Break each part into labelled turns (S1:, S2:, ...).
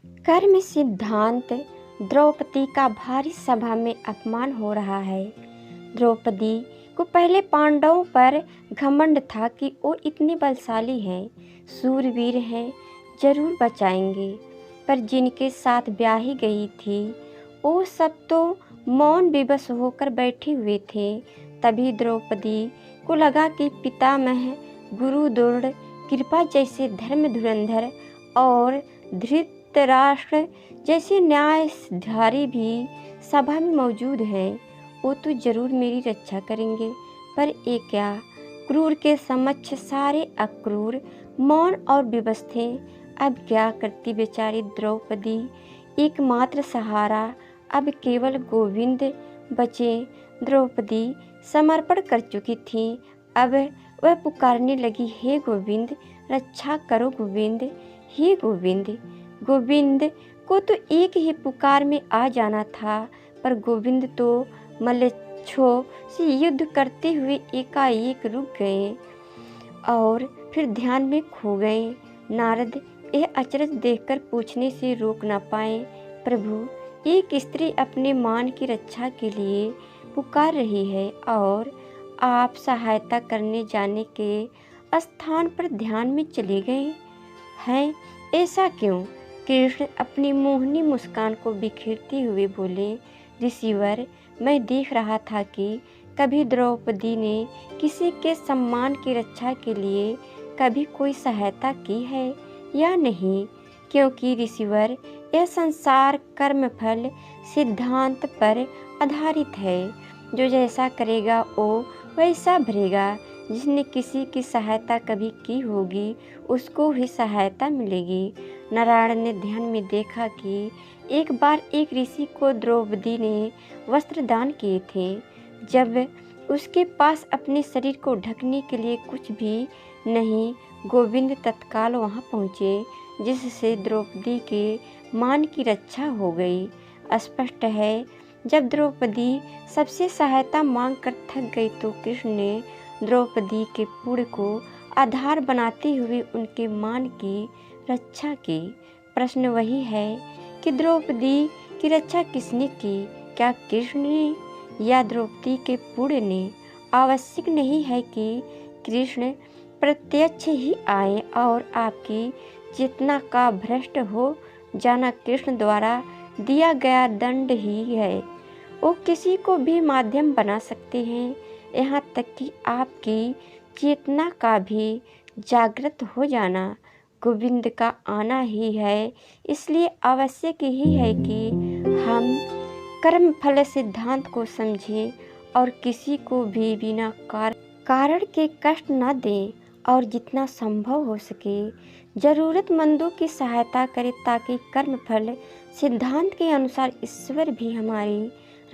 S1: कर्म सिद्धांत द्रौपदी का भारी सभा में अपमान हो रहा है। द्रौपदी को पहले पांडवों पर घमंड था कि वो इतने बलशाली हैं, शूरवीर हैं, जरूर बचाएंगे। पर जिनके साथ ब्याही गई थी वो सब तो मौन विवश होकर बैठे हुए थे। तभी द्रौपदी को लगा कि पितामह गुरु द्रोण, कृपा जैसे धर्म धुरंधर और धृतराष्ट्र जैसे न्यायधारी भी सभा में मौजूद हैं। वो तो जरूर मेरी रक्षा करेंगे। पर ये क्या, क्रूर के समक्ष सारे अक्रूर मौन और विवश थे। अब क्या करती बेचारी द्रौपदी, एकमात्र सहारा अब केवल गोविंद बचे। द्रौपदी समर्पण कर चुकी थी। अब वह पुकारने लगी, हे गोविंद रक्षा करो गोविंद, हे गोविंद। गोविंद को तो एक ही पुकार में आ जाना था, पर गोविंद तो मल्लेच्छों से युद्ध करते हुए एकाएक रुक गए और फिर ध्यान में खो गए। नारद यह अचरज देखकर पूछने से रोक न पाए, प्रभु एक स्त्री अपने मान की रक्षा के लिए पुकार रही है और आप सहायता करने जाने के स्थान पर ध्यान में चले गए हैं, ऐसा क्यों? कृष्ण अपनी मोहनी मुस्कान को बिखेरते हुए बोले, ऋषिवर मैं देख रहा था कि कभी द्रौपदी ने किसी के सम्मान की रक्षा के लिए कभी कोई सहायता की है या नहीं, क्योंकि ऋषिवर यह संसार कर्मफल सिद्धांत पर आधारित है। जो जैसा करेगा वो वैसा भरेगा। जिसने किसी की सहायता कभी की होगी उसको ही सहायता मिलेगी। नारायण ने ध्यान में देखा कि एक बार एक ऋषि को द्रौपदी ने वस्त्र दान किए थे। जब उसके पास अपने शरीर को ढकने के लिए कुछ भी नहीं, गोविंद तत्काल वहां पहुँचे, जिससे द्रौपदी के मान की रक्षा हो गई। स्पष्ट है, जब द्रौपदी सबसे सहायता मांग कर थक गई तो कृष्ण ने द्रौपदी के पुण्य को आधार बनाते हुए उनके मान की रक्षा की। प्रश्न वही है कि द्रौपदी की रक्षा किसने की? क्या कृष्ण ने या द्रौपदी के पुण्य ने? आवश्यक नहीं है कि कृष्ण प्रत्यक्ष ही आए और आपकी चेतना का भ्रष्ट हो जाना कृष्ण द्वारा दिया गया दंड ही है। वो किसी को भी माध्यम बना सकते हैं, यहाँ तक कि आपकी चेतना का भी जागृत हो जाना गोविंद का आना ही है। इसलिए आवश्यक ही है कि हम कर्म फल सिद्धांत को समझें और किसी को भी बिना कारण के कष्ट न दें और जितना संभव हो सके जरूरतमंदों की सहायता करें, ताकि कर्म फल सिद्धांत के अनुसार ईश्वर भी हमारी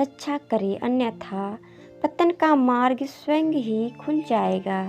S1: रक्षा करे। अन्यथा पतन का मार्ग स्वयं ही खुल जाएगा।